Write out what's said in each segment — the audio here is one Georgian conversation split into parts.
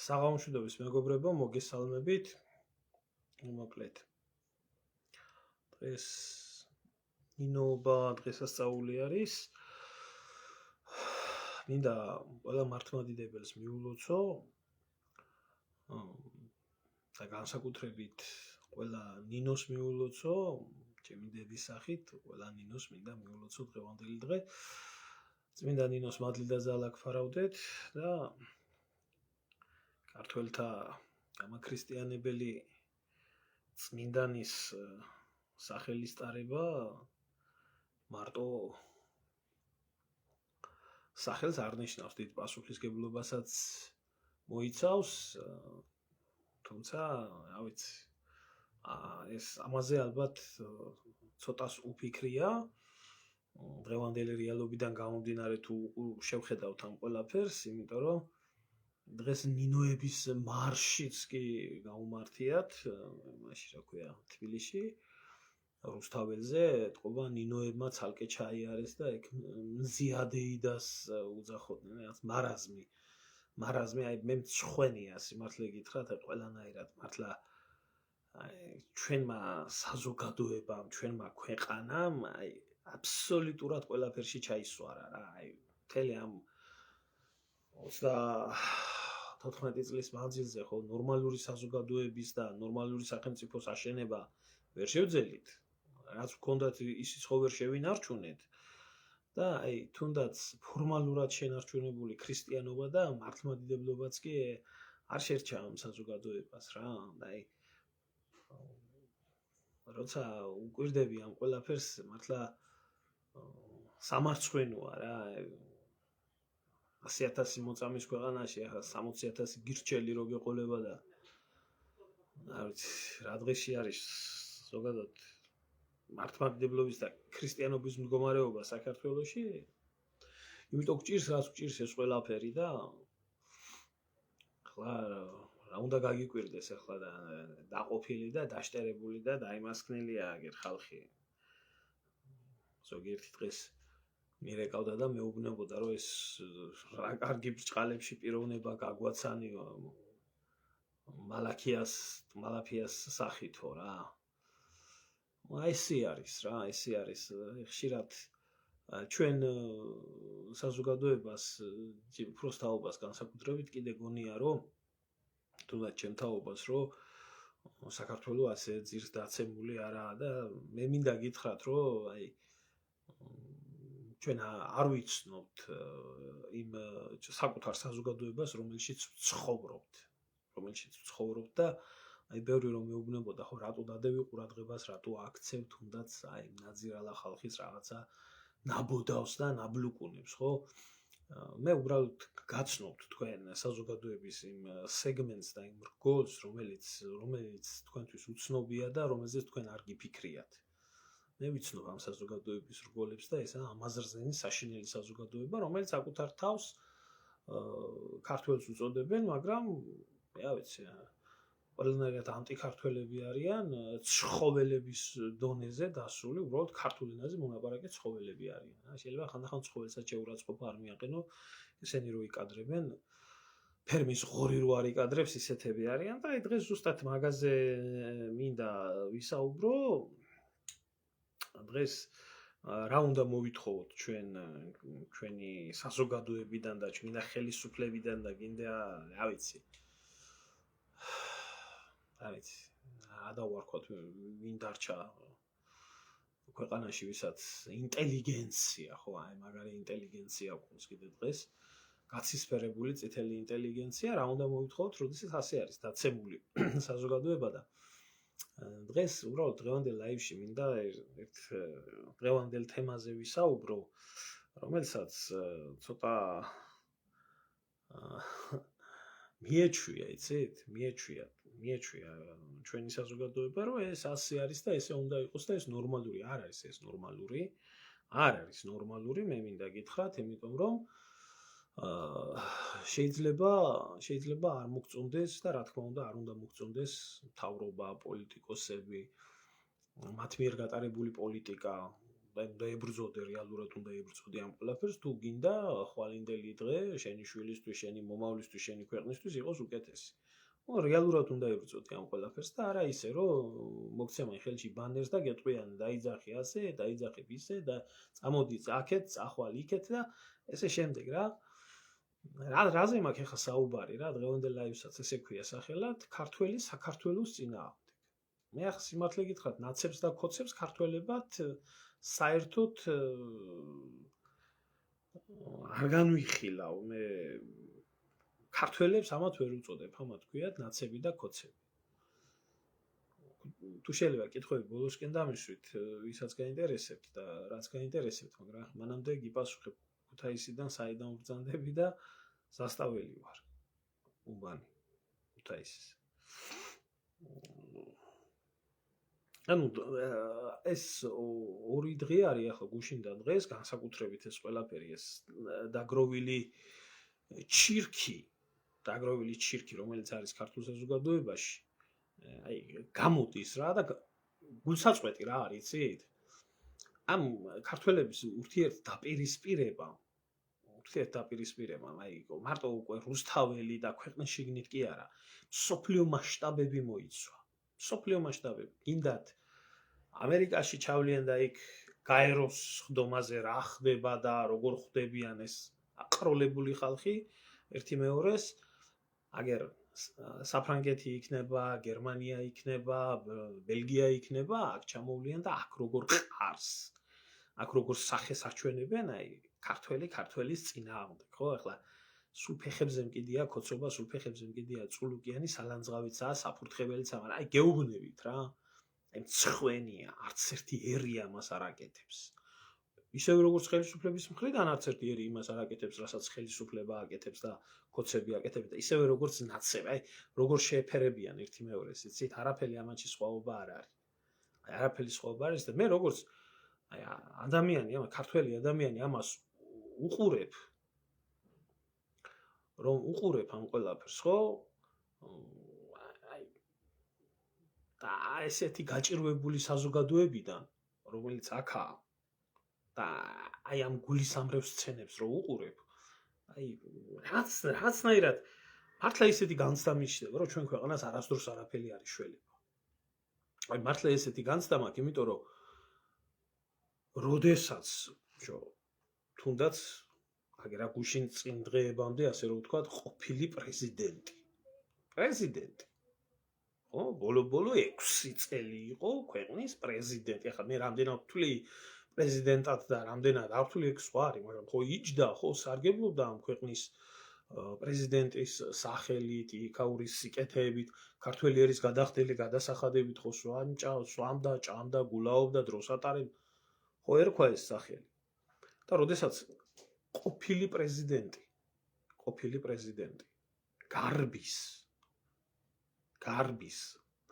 საღამოშვიდობის მეგობრებო, მოგესალმებით. მოკლედ. დღეს ნინოობა დღესასწაული არის. მინდა ყველა მართლმადიდებელს მიულოცო და განსაკუთრებით ყველა ნინოს მიულოცო, ჩემი დედის სახით, ყველა ნინოს მინდა მიულოცო დღევანდელი დღე. წმინდა ნინოს მადლი და ძალა გფარავდეთ და ქართველთა გამაქრისტიანებელი წმინდანის სახელის ტარება მარტო სახელს არ ნიშნავს, დიდ პასუხისგებლობასაც მოიცავს, თუმცა, რა ვიცი, ეს ამაზე ალბათ ცოტას უფიქრია, დღევანდელი რეალობიდან გამომდინარე თუ შევხედავთ ამ ყველაფერს, იმიტომ რომ დღეს ნინოების მარშიც კი გაუმართიათ, მაშინ რა ქვია, თბილისში, რუსთაველზე, ეთყობა ნინოებმა ცალკე ჩაიარეს და ეგ მზიადეიდას უძახოდნენ, რაღაც მარაზმი, აი მე მწხვენია სიმართლე გითხრათ, ყველანაირად მართლა ჩვენმა საზოგადოებამ, ჩვენმა ქვეყანამ, აი აბსოლუტურად ყველაფერში ჩაისვარა რა, აი მთელი ამ 34 წლის მანძილზე ხო ნორმალური საზოგადოების და ნორმალური სახელმწიფოს აშენება ვერ შევძელით, რაც გქონდათ ისიც ხო ვერ შევინარჩუნეთ და აი თუნდაც ფორმალურად შენარჩუნებული ქრისტიანობა და მართლმადიდებლობაც კი არ შერჩა ამ საზოგადოებას რა, და აი როცა უკვირდები ამ ყველაფერს მართლა სამარცხვინოა რა, 100,000 მოწამის ქვეყანაში ახლა 60,000 გირჩელი რო გეყოლება და არ ვიცი რა დღეში არის ზოგადად მართლმადიდებლობის და ქრისტიანობის მდგომარეობა საქართველოში, იმიტომ გჭირს რაც გჭირს ეს ყველაფერი და ახლა რა უნდა გაგიკვირდეს ახლა და დაყოფილი და დაშტერებული და დაიმასქნელია აგერ ხალხი. ზოგიერთი დღეს მირეკავდა და მეუბნებოდა რომ ეს რა კარგი ბრჭყალებში პიროვნება გაგვაცანიო მალაფიას სახითო რა. ესე არის რა, ესე არის ხშირად ჩვენ საზოგადოებას უფრო თაობას განსაკუთრებით კიდე გონია რომ თუნდაც ჩემ თაობას რომ საქართველოს ასე ძირს დაცემული არაა და მე მინდა გითხრათ რომ აი ჩვენ არ ვიცნობთ იმ საკუთარ საზოგადოებას რომელშიც ვცხოვრობთ და აი ბევრი რომ მეუბნებოდა ხო რატო დადევი ყურადღებას, რატო აქცევ თუნდაც აი ნაძირალა ხალხის რაღაცა ნაბოდავს და ნაბლუკუნებს, ხო? მე უბრალოდ გაცნობთ თქვენ საზოგადოების იმ სეგმენტს და იმ რგოლს, რომელიც თქვენთვის უცნობია და რომელზეც თქვენ არ გიფიქრიათ. მე ვიცნობ ამ საზოგადოების რგოლებს და ესაა ამაზრზენის საშინელი საზოგადოება, რომელიც საკუთარ თავს ქართველს უწოდებენ, მაგრამ რა ვიცი, ყველანაირად ანტიქართველები არიან, ცხოველების დონეზე დასული, უბრალოდ ქართულ ენაზე მონაპარაკე ცხოველები არიან. შეიძლება ხანდახან ცხოველსაც შეურაცხყოფა არ მიაყენო, ესენი რო იკადრებენ, ფერმის ღორი რო არ იკადრებს, ისეთები არიან და აი დღეს ზუსტად მაგაზე მინდა ვისაუბრო. დღეს რა უნდა მოვითხოვოთ ჩვენი საზოგადოებიდან და ჩვენი ხელისუფლებიდან და გინდა რა ვიცი რა დავარქვათ, ვინ დარჩა ქვეყანაში, ვისაც ინტელიგენცია, ხო, აი მაგარი ინტელიგენცია აქვს კიდე დღეს, გაცისფერებული წითელი ინტელიგენცია, რა უნდა მოვითხოვოთ, როდესაც ასე არის დაცემული საზოგადოება და დღეს უბრალოდ დღევანდელ ლაივში მინდა ერთ დღევანდელ თემაზე ვისაუბრო, რომელსაც ცოტა მიეჩვია, იცით? მიეჩვია ჩვენი საზოგადოება, რომ ეს ასე არის და ესე უნდა იყოს და ეს ნორმალური არ არის, ეს ნორმალური არ არის ნორმალური, მე მინდა გითხრათ, იმიტომ რომ შეიძლება არ მოგწონდეს და რა თქმა უნდა არ უნდა მოგწონდეს მთავრობა, პოლიტიკოსები, მათ მიერ გატარებული პოლიტიკა, უნდა ებრძოდე რეალურად უნდა ებრძოდე ამ ყველაფერს თუ გინდა ხვალინდელი დღე შენი შვილისთვის, შენი მომავლისთვის, შენი ქვეყნისთვის იყოს უკეთესი. რეალურად უნდა ებრძოდე ამ ყველაფერს და არა ისე რომ მოგცემენ ხელში ბანერს და გეტყვიან დაიძახი ასე, დაიძახებ ისე და წამოდი აქეთ, წახვალ იქეთ და ესე შემდეგ რა. რაზე მაქვს ახლა საუბარი რა დღევანდელ ლაივსაც ესე ქვია სახელად ქართველი საქართველოს წინააღმდეგ. მე ახლა სიმართლე გითხრათ ნაცებს და ქოცებს ქართველებად საერთოდ არ განვიხილავ მე ქართველებს ამათ ვერ უწოდებ ამათ ქვიათ ნაცები და ქოცები. თუ შეიძლება კითხვები ბოლოსკენ დამისვით ვისაც გაინტერესებთ და რაც გაინტერესებთ მაგრამ მანამდე გიპასუხებ ქუთაისიდან საიდან ვბრძანდები და სასტაველი ვარ უბანი ქუთაისის ანუ ეს ორი დღე არის ახლა გუშინდან დღეს განსაკუთრებით ეს ყველაფერი ეს დაგროვილი ჩირკი რომელიც არის ქართულ საზოგადოებაში აი გამოდის რა და გულსაწყვეტი რა არის იცით ამ ქართველების ურთიერთდაპირისპირება აი მარტო უკვე რუსთაველი და ქვეყნის შიგნით კი არა სოფლიო მასშტაბები მოიცვა სოფლიო მასშტაბები გინდათ ამერიკაში ჩავლიან და იქ გაეროს ხდომაზე რა ხდება და როგორ ხდებიან ეს აყროლებული ხალხი ერთი მეორეს აგერ საფრანგეთი იქნება გერმანია იქნება ბელგია იქნება აქ ჩამოვლიან და აქ როგორ ყარს აქ როგორ სახეს აჩვენებენ აი ქართველის წინააღმდეგ ხო ახლა სულ ფეხებზე მკიდია ქოცობა სულ ფეხებზე მკიდია წულუკიანი სალანძღავიცაა საფურთხებელიც მაგრამ აი გეუბნებით რა აი მცხვენია არც ერთი ერი ამას არ აკეთებს ისევე როგორც ხელისუფლების მხრიდან არც ერთი ერი იმას არ აკეთებს რასაც ხელისუფლება აკეთებს და ქოცები აკეთებს და ისევე როგორც ნაცები აი როგორ შეეფერებიან ერთი მეორეს იცით არაფერი ამაში სხვაობა არ არის აი არაფერი სხვაობა არის და მე როგორც აი ადამიანი ამ ქართველი ადამიანი ამას უყურებ რომ უყურებ ამ ყველაფერს ხო აი და ესეთი გაჭირვებული საზოგადოებიდან რომელიც აქაა და აი ამ გულისამრევ სცენებს რო უყურებ აი რაცნაირად მართლა ისეთი განცდა მიჩნდება რომ ჩვენ ქვეყანას არასდროს არაფერი არ იშველება აი მართლა ესეთი განცდა მაქვს იმიტომ რომ როდესაც თუნდაც აგერა გუშინ წინ დღეებამდე ასე რომ ვთქვათ ყოფილი პრეზიდენტი ხო ბოლო 6 წელი იყო ქვეყნის პრეზიდენტი ახლა მე რამდენად ვთვლი პრეზიდენტად და რამდენად არ ვთვლი ეგ სხვა არის მაგრამ ხო იჯდა ხო სარგებლობდა ამ ქვეყნის პრეზიდენტის სახელით იქაურის სიკეთეებით ქართველი ერის გადახდელი გადასახადებით ხო სვამდა ჭამდა გულაობდა დროს ატარებდა ხო ერქვა ეს სახელი და როდესაც ყოფილი პრეზიდენტი გარბის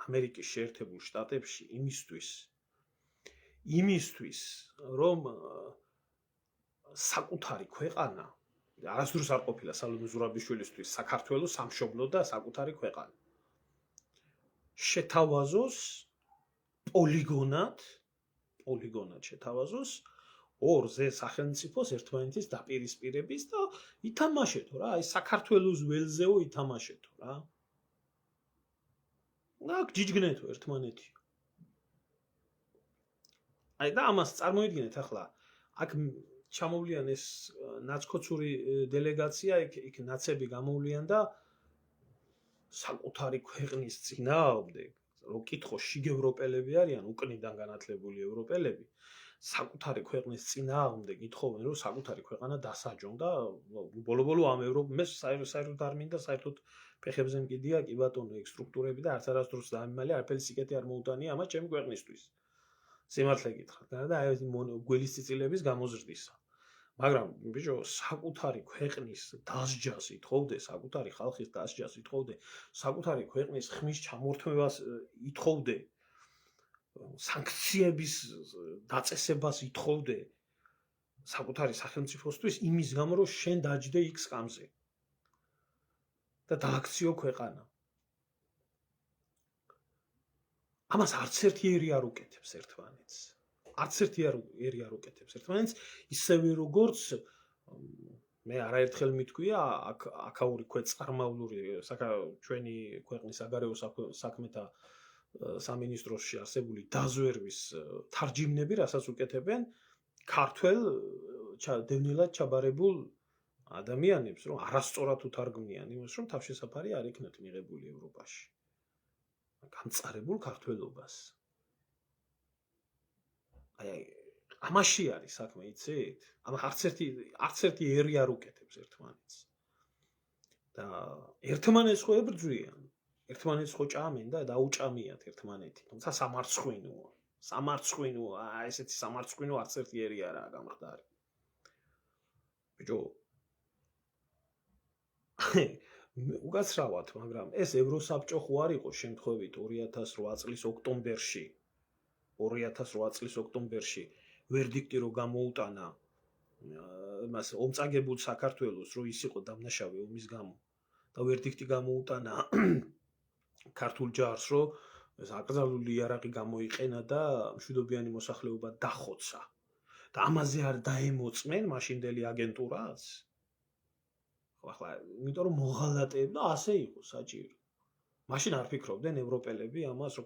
ამერიკის შეერთებულ შტატებში იმისთვის რომ საკუთარი ქვეყანა არასდროს არ ყოფილა სალომე ზურაბიშვილისთვის საქართველოს სამშობლო და საკუთარი ქვეყანა შეთავაზოს პოლიგონად შეთავაზოს ორზე სახელმწიფოს ერთმანეთის დაპირისპირების და ითამაშეთო რა აი საქართველოს ველზეო ითამაშეთო რა აქ ჯიჯგნეთო ერთმანეთი აი და ამას წარმოიდგინეთ ახლა აქ ჩამოვლიან ეს ნაცქოცური დელეგაცია იქ ნაცები გამოვლიან და საკუთარი ქვეყნის წინააღმდეგ რო კითხო შიგ ევროპელები არიან უკნიდან განათლებული ევროპელები საკუთარი ქვეყნის წინააღმდეგ ითხოვენ რომ საკუთარი ქვეყანა დასაჯონ და ბოლო ამ მე საერთოდ არ მინდა საერთოდ ფეხებზე მკიდია კი ბატონო ეგ სტრუქტურები და არც არასდროს დამიმალე არაფერი სიკეთე არ მოუტანია ამას ჩემი ქვეყნისთვის სიმართლე გითხრათ და აი გველის წიწილების გამოზრდისა მაგრამ ბიჭო საკუთარი ქვეყნის დასჯას ითხოვდე საკუთარი ხალხის დასჯას ითხოვდე საკუთარი ქვეყნის ხმის ჩამორთმევას ითხოვდე სანქციების დაწესებას ითხოვდე საკუთარი სახელმწიფოსთვის იმის გამო რომ შენ დაჯდე X კამზე და დააქციო ქვეყანა ამას არც ერთი ერი არ უკეთებს ერთმანეთს არც ერთი ერი არ უკეთებს ერთმანეთს, ისევე როგორც მე არაერთხელ მithქვია აქაური ქვეწარმავლური ჩვენი ქვეყნის საგარეო საქმეთა სამინისტროში არსებული დაზვერვის თარჯიმნები, რასაც უკეთებენ ქართველ დევნილად ჩაბარებულ ადამიანებს, რომ არასწორად უთარგმნიან იმას, რომ თავშესაფარი არ იქნათ მიღებული ევროპაში. გამწარებულ ქართველობას. აი ამაში არის საქმე, იცით? ამ არც ერთი ერი არ უკეთებს ერთმანეთს. და ერთმანეთს ხო ებრძვიან, ერთმანეთს ხო ჭამენ და დაუჭამიათ ერთმანეთი. თუმცა სამარცხვინოა. სამარცხვინოა, ესეთი სამარცხვინო არც ერთი ერი არაა გამხდარი. ბიჭო უკაცრავად, მაგრამ ეს ევროსაბჭო ხო არ იყო შემთხვევით 2008 წლის ოქტომბერში. 2008 წლის ოქტომბერში ვერდიქტი რო გამოუტანა მას ომწაგებულ საქართველოს, რომ ის იყო დამნაშავე ომის გამო და ვერდიქტი გამოუტანა ქართულ ჯარს, რომ ეს აკრძალული იარაღი გამოიყენა და მშვიდობიანი მოსახლეობა დახოცა. და ამაზე არ დაემოწმენ მაშინდელი აგენტურას? ახლა, იმიტომ რომ მოღალატეებდა, ასე იყო საჭირო. მაშინ არ ფიქრობდნენ ევროპელები ამას, რომ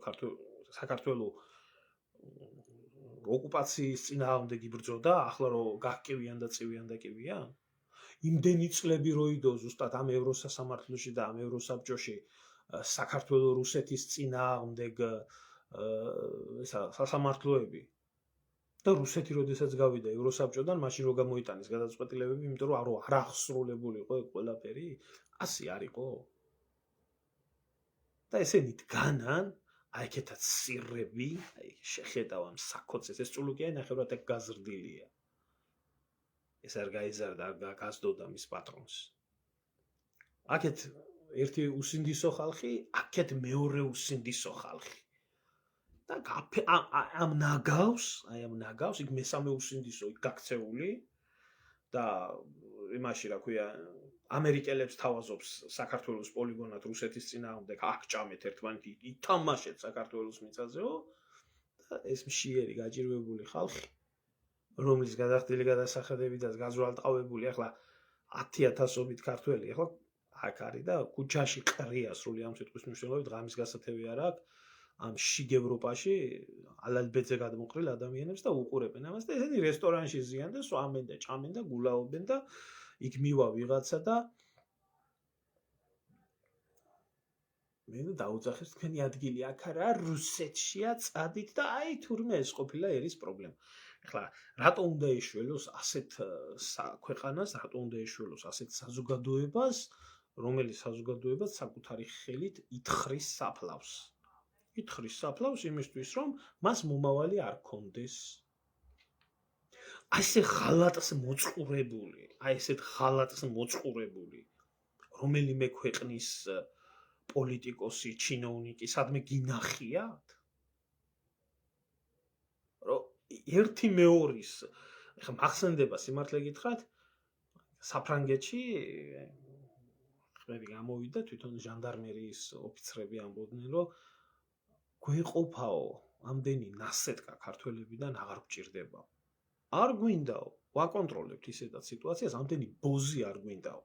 საქართველოს ოკუპაციის წინააღმდეგ იბრძოდა, ახლა რომ გაგკივიან და წივიან და კივიან? იმდენი წლები რო იდო ზუსტად ამ ევროსასამართლოში და ამ ევროსაბჭოში საქართველოს რუსეთის წინააღმდეგ სასამართლოები და რუსეთი როდესაც გავიდა ევროსაბჭოდან, მაშინ რო გამოიტანეს გადაწყვეტილებები, იმიტომ რომ არ აღსრულებული იყო ყველაფერი, ასე არ იყო. და ესენი დგანან აი კეთად სირები, აი შეხედავ ამ საქოცეს, ეს წულუკია ნახევრად ეგ გაზრდილია. ეს არ გაიზარდა, გასდოდა მის პატრონს. აქეთ ერთი უსინდისო ხალხი, აქეთ მეორე უსინდისო ხალხი. და ამ ნაგავს, იქ მესამე უსინდისო იქ გაქცეული და იმაში რა ქვია, ამერიკელებს თავაზობს საქართველოს პოლიგონად რუსეთის წინააღმდეგ აქ ჭამეთ ერთმანეთი, ითამაშეთ საქართველოს მიწაზეო და ეს მშიერი გაჭირვებული ხალხი, რომლის გადახდილი გადასახადებიდან გაზრალტყავებული ახლა 10,000-ობით ქართველი, ახლა აქ არის და ქუჩაში ყრია სრული ამ სიტყვის მნიშვნელობით, ღამის გასათევი არ აქვს. ამ შიგ ევროპაში ალალბეძე გადმოყრილ ადამიანებს და უყურებენ ამას და ესენი რესტორანში ზიან და სვამენ და ჭამენ და გულაობენ და იქ მივა ვიღაცა და მე დაუძახეს თქვენი ადგილი აქ არა, რუსეთშია, წადით და აი თურმე ეს ყოფილა ერის პრობლემა. ახლა რატო უნდა ეშველოს ასეთ ქვეყანას, რატო უნდა ეშველოს ასეთ საზოგადოებას, რომელიც საზოგადოებას საკუთარი ხელით ითხრის საფლავს. ითხრის საფლავს იმისთვის, რომ მას მომავალი არ კონდეს. აი ესე ღალატს მოწყურებული, რომელიმე ქვეყნის პოლიტიკოსი, ჩინოვნიკი, სადმე გინახიათ? რომ ერთი მეორის, ახლა მახსენდება სიმართლე გითხრათ, საფრანგეთში ხმები გამოვიდა, თვითონ ჟანდარმერიის ოფიცრები ამბობდნენ, რომ გვეყოფაო, ამდენი ნასეტკა ქართველებიდან აღარ გვჭირდება. არ გვინდაო, ვაკონტროლებთ ისედაც სიტუაციას, ამდენი ბოზი არ გვინდაო,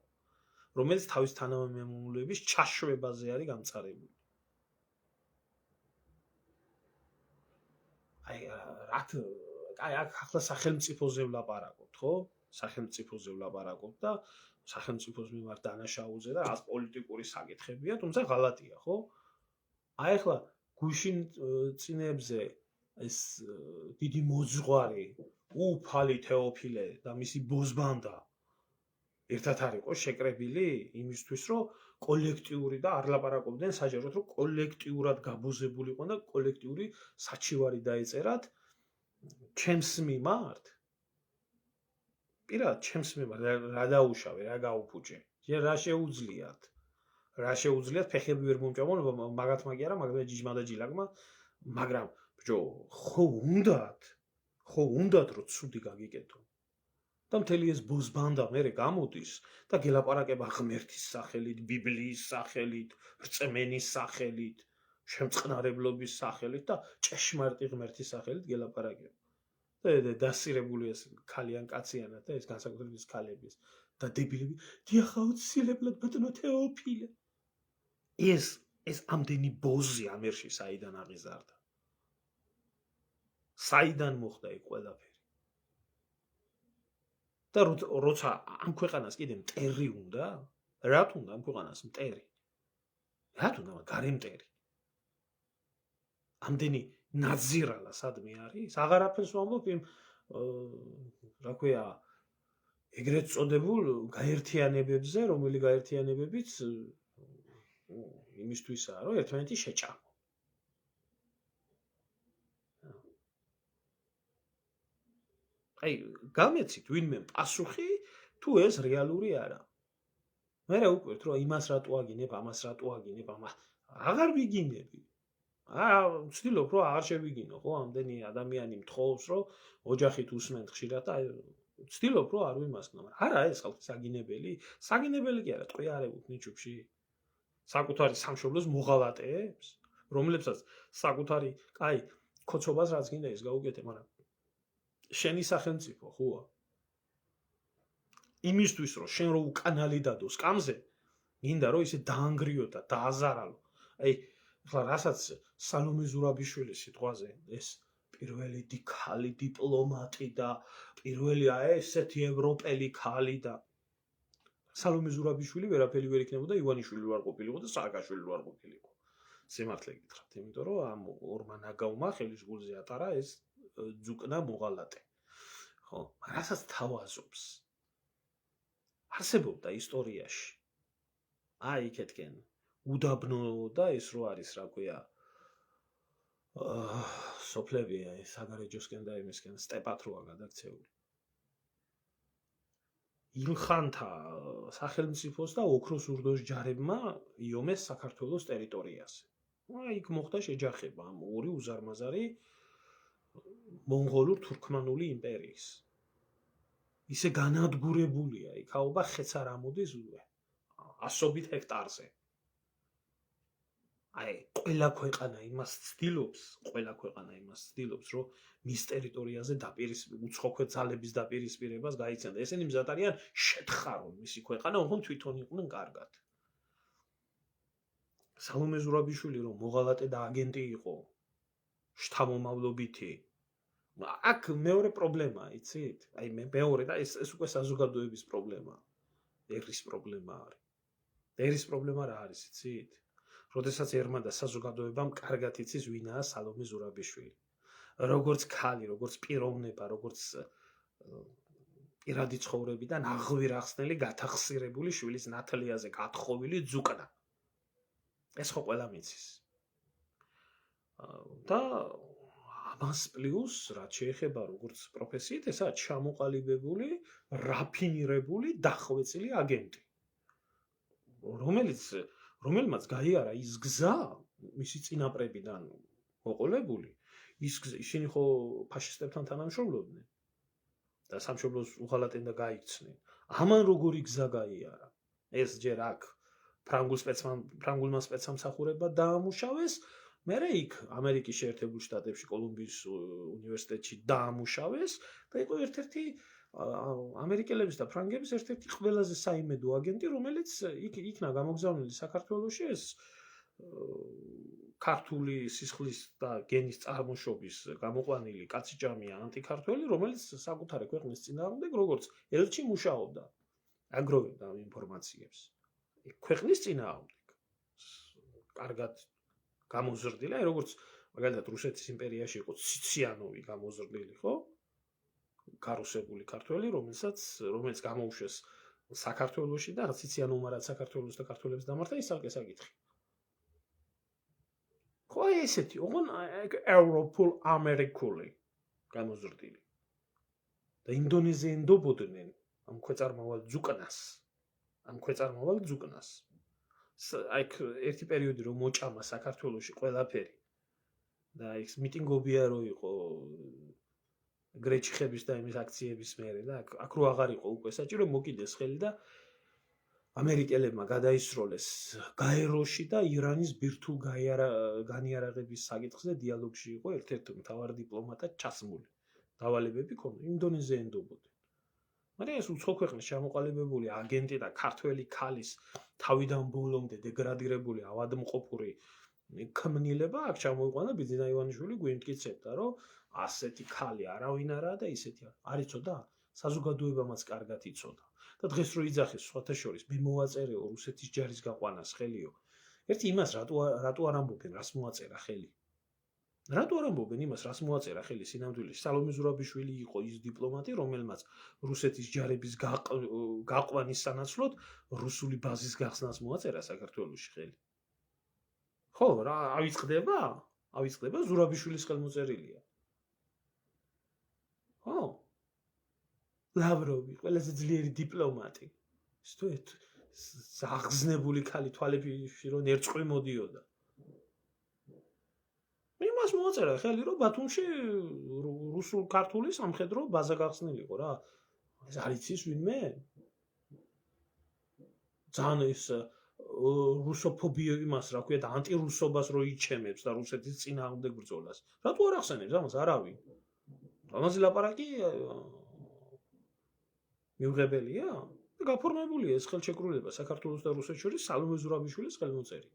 რომელიც თავის თანამემამულეების ჩაშვებაზე არის გამწარებული. აი ახლა სახელმწიფოზე ვლაპარაკობთ, ხო? სახელმწიფოზე ვლაპარაკობთ და სახელმწიფოს მიმართ დანაშაულზე და რაც პოლიტიკური საკითხებია, თუმცა ღალატია, ხო? აი ახლა გუშინ წინებზე ეს დიდი მოძღვარი უფალი თეოფილე და მისი ბოზბანდა ერთად არ იყო შეკრებილი იმისთვის, რომ კოლექტიური და არ ლაპარაკობდნენ საჯაროდ, რომ კოლექტიურად გაბოზებულიყო და კოლექტიური საჩივარი დაეწერათ ჩემს მიმართ. პირად ჩემს მიმართ რა დაუშავე, რა გაუფუჭე. რა შეუძლიათ? რა შეუძლიათ ფეხები ვერ მომჭამონ, მაგათმა კი არა, მაგრამ ჯიჯმა და ჯილაკმა, მაგრამ ბიჭო, ხო უნდათ რომ ცუდი გაგიკეთო. და მთელი ეს ბოზბანდა მერე გამოდის და გელაპარაკება ღმერთის სახელით, ბიბლიის სახელით, რწმენის სახელით, შემწყნარებლობის სახელით და ჭეშმარიტი ღმერთის სახელით გელაპარაკება. და დასირებული ეს ქალი ან კაციანად და ეს განსაკუთრებით ის ქალების და დებილები დიახ აუცილებლად ბატონო თეოფილე ეს ამდენი ბოზი ამერში საიდან აღიზარდა საიდან მოხდა იქ ყველაფერი და როცა ამ ქვეყანას კიდე მტერი უნდა რა თუნდა ამ ქვეყანას მტერი რა თუნდა გარემტერი ამდენი ნაძირალა სადმე არის აღარაფერს ვამბობ იმ რა ქვია ეგრეთ წოდებულ გაერთიანებებზე რომელი გაერთიანებებიც იმისთვისაა რომ ერთმანეთი შეჭამო აი გამეცით ვინმე პასუხი თუ ეს რეალური არა მე რა უკვირთ რომ იმას რატო აგინებ ამას რატო აგინებ აღარ ვიგინები ვცდილობ რომ აღარ შევიგინო ხო ამდენი ადამიანი მთხოვს რომ ოჯახით უსმენთ ხშირად და ვცდილობ რომ არ ვიმასკნო მაგრამ არა ეს ხალხი საგინებელი კი არა ტყვია არ ევუქ ნიჩუბში საკუთარი სამშობლოს მოღალატეებს რომლებსაც საკუთარი კაი ქოცობას რაც გინდა ის გაუკეთე მაგრამ შენი სახელმწიფო ხოა იმისთვის რომ შენ რო უკანალი დადო სკამზე გინდა რომ ისე დაანგრიო და დააზარალო აი ახლა რასაც სალომე ზურაბიშვილის სიტყვაზე ეს პირველი ქალი დიპლომატი და პირველი ესეთი ევროპელი ქალი და სალომე ზურაბიშვილი ვერაფერი ვერ იქნებოდა ივანიშვილი ვარ ყოფილიყო და სააკაშვილი ვარ ყოფილიყო სიმართლე გითხრათ იმიტომ რომ ამ ორმა ნაგავმა ხელის გულზე ატარა ეს ძუკნა მოღალატე ხო რასაც თავაზობს არსებობდა ისტორიაში აი იქეთკენ უდაბნო და ეს რო არის რა ქვია სოფლებია ეს საგარეჯოსკენ და იმისკენ სტეპად როა გადაქცეული ილხანთა სახელმწიფოს და ოქროს ურდოს ჯარებმა იომეს საქართველოს ტერიტორიაზე აი იქ მოხდა შეჯახება ამ ორი უზარმაზარი მონღოლურ თურქმანული იმპერიის ისე განადგურებულია იქაობა ხეც არ ამოდის ასობით ჰექტარზე აი ყველა ქვეყანა იმას ცდილობს რომ მის ტერიტორიაზე უცხოქვე ძალების დაპირისპირებას გაიციან და ესენი მზად არიან შეთხარონ მისი ქვეყანა ოღონდ თვითონ იყვნენ კარგად სალომე ზურაბიშვილი რომ მოღალატე და აგენტი იყო შთამომავლობითი აქ მეორე პრობლემა იცით აი მეორე და ეს უკვე საზოგადოების პრობლემაა ერის პრობლემა არის ერის პრობლემა რა არის იცით როდესაც ერმა და საზოგადოებამ კარგად იცის ვინაა სალომე ზურაბიშვილი როგორც ქალი როგორც პიროვნება როგორც პირადი ცხოვრებიდან აღვირახსნელი გათახსირებული შვილის ნათლიაზე გათხოვილი ძუკნა ეს ხო ყველა მიცის და ამას პლუს რაც შეეხება როგორც პროფესიით ესაა ჩამოყალიბებული რაფინირებული დახვეწილი აგენტი რომელმაც გაიარა ის გზა მისი წინაპრებიდან მოყოლებული ისინი ხო ფაშისტებთან თანამშრომლობდნენ და სამშობლოს უღალატენ და გაიქცნენ ამან როგორი გზა გაიარა ეს ჯერ აქ ფრანგულმა სპეცსამსახურებმა დაამუშავეს მერე იქ ამერიკის შეერთებულ შტატებში კოლუმბიის უნივერსიტეტში დაამუშავეს და იყო ერთ-ერთი ამერიკელების და ფრანგების ერთ-ერთი ყველაზე საიმედო აგენტი რომელიც იქნა გამოგზავნილი საქართველოში ეს ქართული სისხლის და გენის წარმოშობის გამოყვანილი კაციჭამია ანტიქართველი რომელიც საკუთარი ქვეყნის წინააღმდეგ როგორც ელჩი მუშაობდა აგროვებდა ამ ინფორმაციებს ქვეყნის წინააღმდეგ კარგად გამოზრდილი აი როგორც მაგალითად რუსეთის იმპერიაში იყო ციციანოვი გამოზრდილი ხო გარუსებული ქართველი რომელიც გამოუშვეს საქართველოში და ციციანოვმა რაც საქართველოს და ქართველებს დამართა ის ალკე საკითხი ხო ესეთი ოღონ ევროპულ ამერიკული გამოზრდილი და ინდონეზიენ დობოდნენ ამ ქვეწარმავალ ძუკნას აი ერთი პერიოდი რომ მოჭამა საქართველოში ყველაფერი და ის მიტინგობია რო იყო გრეჩხების და იმის აქციების მერე და აქ რო აღარ იყო უკვე საჭირო მოკიდეს ხელი და ამერიკელებმა გადაისროლეს გაეროში და ირანის ბირთვულ განიარაღების საკითხზე დიალოგში იყო ერთ-ერთი მთავარი დიპლომატად ჩასმული დავალებები ქონდა, იმ დონეზე ენდობოდნენ. მაგრამ ეს უცხო ქვეყნის ჩამოყალიბებული აგენტი და ქართველი ქალის თავიდან ბოლომდე დეგრადირებული ავადმყოფური ქმნილება აქ ჩამოიყვანა ბიძინა ივანიშვილი გვიმტკიცებდა, რომ ასეთი ქალი არავინ არაა და ისეთი არ იცოდა, საზოგადოებამაც კარგად იცოდა. და დღეს რო იძახეს სხვათა შორის მე მოვაწერეო რუსეთის ჯარის გაყვანას ხელიო. ერთი იმას რატო არ ამბობენ, რას მოაწერა ხელი? რატო არ ამბობენ იმას, რას მოაწერა ხელი სინამდვილეში? სალომე ზურაბიშვილი იყო ის დიპლომატი, რომელმაც რუსეთის ჯარების გაყვანის სანაცვლოდ რუსული ბაზის გახსნას მოაწერა საქართველოში ხელი. ხო, რა ავიწყდება? ავიწყდება ზურაბიშვილის ხელმოწერილია. ხო. ლავროვი, ყველაზე ძლიერი დიპლომატი. ისეთ ზაღზნებული ქალი თვალებში რომ ერწყმი მოდიოდა. იმას მოაწერა ხელი, რომ ბათუმში რუსულ-ქართული სამხედრო ბაზა გახსნილიყო რა. ეს არ იცის ვინმე? ძალიან ეს რუსოფობია იმას რა ქვია და ანტირუსობას რო იჩემებს და რუსეთის წინააღმდეგ ბრძოლას. რატო არ ახსენებს ამას არავინ? ამაზე ლაპარაკი მიუღებელია? და გაფორმებულია ეს ხელშეკრულება საქართველოს და რუსეთს შორის სალომე ზურაბიშვილის ხელმოწერით.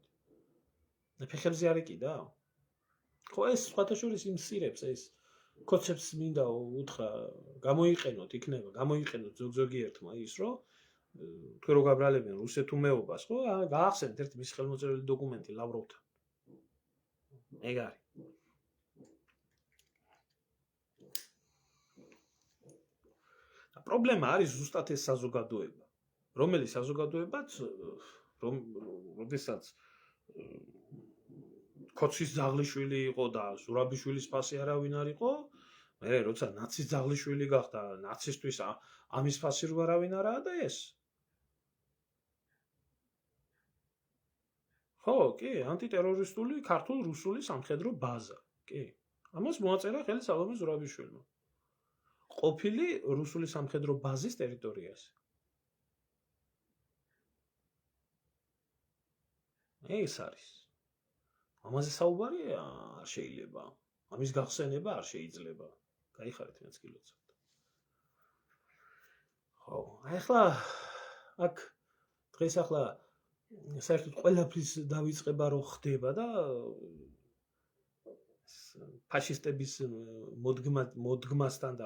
და ფეხებზე არ ეკიდა? ხო ეს სხვათა შორის იმ სირებს ეს კონცეფტს მინდა უთხრა გამოიყენოთ იქნება გამოიყენოთ ზოგ-ზოგი ერთმა ის რომ თქვენ რო გაბრალებენ რუსეთუმეობას ხო გაახსენეთ ერთ მის ხელმოწერილი დოკუმენტი ლავროვთან ეგ არის და პრობლემა არის ზუსტად ეს საზოგადოება რომელიც საზოგადოებაც როდესაც ქოცის ძაღლიშვილი იყო და ზურაბიშვილის ფასი არავინ არ იყო მე როცა ნაცის ძაღლიშვილი გახდა ნაცისტვის ამის ფასი რო არავინ არაა და ეს ხო კი ანტიტერორისტული ქართულ-რუსული სამხედრო ბაზა კი ამას მოაწერა ხელი სალომე ზურაბიშვილმა ყოფილი რუსული სამხედრო ბაზის ტერიტორიაზე ეს არის ამაზე საუბარი არ შეიძლება. ამის გახსენება არ შეიძლება. გაიხარეთ მეც კი ლოცავთ. ხო, ახლა აქ დღეს ახლა საერთოდ ყველაფრის დავიწყება რო ხდება და ფაშისტების მოდგმასთან და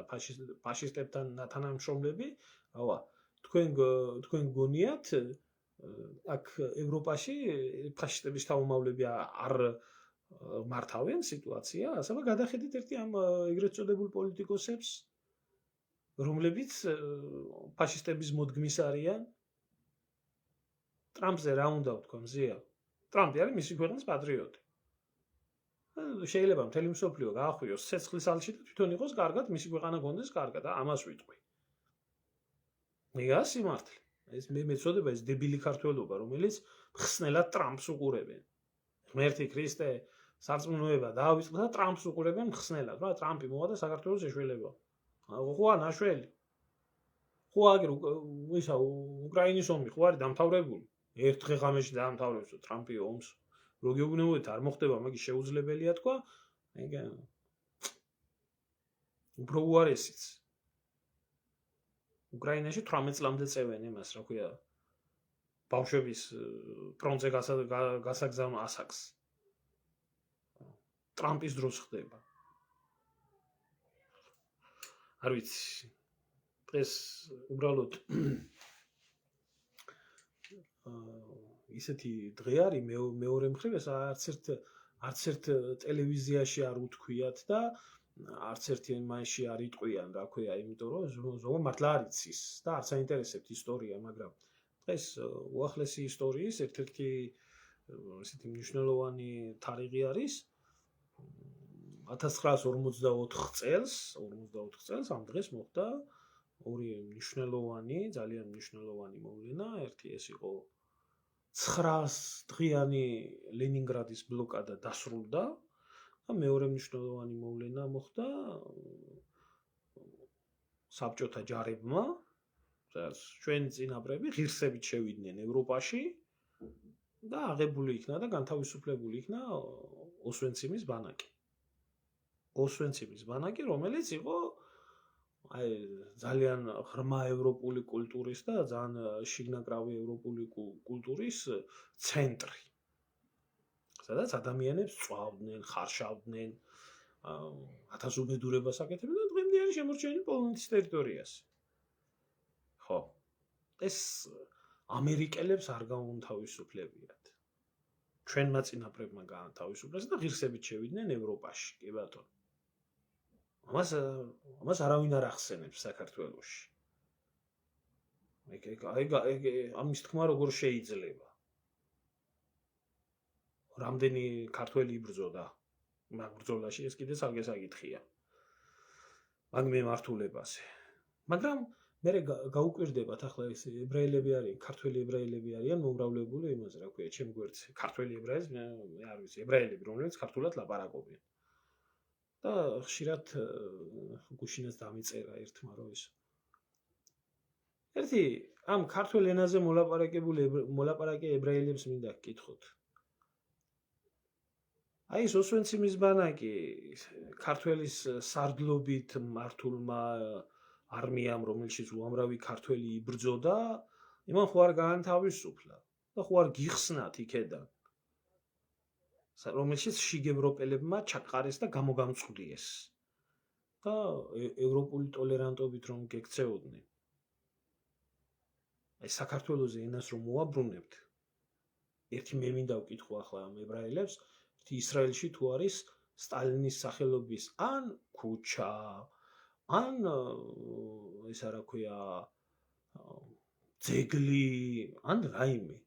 ფაშისტებთან თანამშრომლები, ავა, თქვენ გონიათ აქ ევროპაში ფაშისტების თავმოყრები არ მართავენ სიტუაციას, აბა გადახედით ერთი ამ ეგრეთ წოდებულ პოლიტიკოსებს, რომლებიც ფაშისტების მოდგმის არიან. ტრამპზე რა უნდა ვთქვა, მზია? ტრამპი არის მისი ქვეყნის პატრიოტი. შეიძლება მთელი მსოფლიო გაახვიოს ცეცხლის ალში და თვითონ იყოს კარგად, მისი ქვეყანა გონდეს კარგად, ამას ვიტყვი. მეგა სიმართლე. ეს მე მეწოდება ეს დებილი ქართველობა, რომელიც ხსნელად ტრამპს უყურებენ. ღმერთი ქრისტე სარწმუნოება დაავიწყდა და ტრამპს უყურებენ ხსნელად, რა ტრამპი მოვა და საქართველოს ეშველება. ხოა ნაშველი. ხო აგერ ისა უკრაინის ომი ხო არის დამთავრებული. ერთ დღე-ღამეში დაამთავრებსო ტრამპი ომს. რო გეუბნებოდეთ არ მოხდება, მაგის შეუძლებელია თქვა. ეგ უფრო უარესიც. უკრაინაში 18 წლამდე წევენ იმას, რა ქვია, ბავშვების ფრონტზე გასაგზავნ ასაკს. ტრამპის დროს ხდება. არ ვიცი. ეს უბრალოდ ისეთი დღე არის მეორე მხრივ ეს არც ერთ ტელევიზიაში არ უთქვიათ და არც ერთი მასში არ იტყვიან, რა ქვია, იმიტომ რომ ზომა მართლა არ იცის და არც აინტერესებთ ისტორია, მაგრამ დღეს უახლესი ისტორიის ერთ-ერთი ესეთი მნიშვნელოვანი თარიღი არის 1944 წელს ამ დღეს მოხდა ორი მნიშვნელოვანი, ძალიან მნიშვნელოვანი მოვლენა, ერთი ეს იყო 900 დღიანი ლენინგრადის ბლოკადა დასრულდა და მეორე მნიშვნელოვანი მოვლენა მოხდა საბჭოთა ჯარებმა, სადაც ჩვენი წინაპრები ღირსებით შევიდნენ ევროპაში და აღებული იქნა და განთავისუფლებული იქნა ოსვენციმის ბანაკი. ოსვენციმის ბანაკი, რომელიც იყო აი ძალიან ღრმა ევროპული კულტურის და ძალიან შიგნაკრავი ევროპული კულტურის ცენტრი. სადაც ადამიანებს წვავდნენ, ხარშავდნენ, ათასუბედურებას აკეთებდნენ და დღემდე არის შემორჩენილი პოლონეთის ტერიტორიაზე. ხო. ეს ამერიკელებს არ გაუნთავისუფლებიათ. ჩვენმა წინაპრებმა გაანთავისუფლეს და ღირსებით შევიდნენ ევროპაში, კი ბატონო. ამას არავინ არ ახსენებს საქართველოში. ამის თქმა როგორ შეიძლება. რამდენი ქართველი იბრძოდა მაგ ბრძოლაში, ეს კიდე სალგე საკითხია. მაგ მემართულებაზე. მაგრამ მე გაუკვირდებათ ახლა ეს ებრაელები არიან, ქართველი ებრაელები არიან მომრავლებული იმაზე, რა ქვია, ჩემ გვერდზე. ქართველი ებრაელი, მე არ ვიცი, ებრაელები, რომლებიც ქართულად ლაპარაკობენ. და ხშირად გუშინაც დამიწერა ერთმა რომ ის ერთი ამ ქართულ ენაზე მოლაპარაკე ებრაელებს მინდა გკითხოთ. აი ეს ოსვენციმის ბანაკი ქართველის სარდლობით მართულმა არმიამ, რომელშიც უამრავი ქართველი იბრძოდა, იმან ხო არ გაანთავისუფლა და ხო არ გიხსნათ იქედან. რომელშიც შიგევროპელებმა ჩაყარეს და გამოგამწყვდიეს. და ევროპული ტოლერანტობით რომ გექცეოდნენ. აი საქართველოზე ენას რომ მოაბრუნებთ, ერთი მე მინდა ვკითხო ახლა ამ ებრაელებს, ისრაელში თუ არის სტალინის სახელობის ან ქუჩა, ან ეს რა ქვია, ძეგლი, ან რაიმე.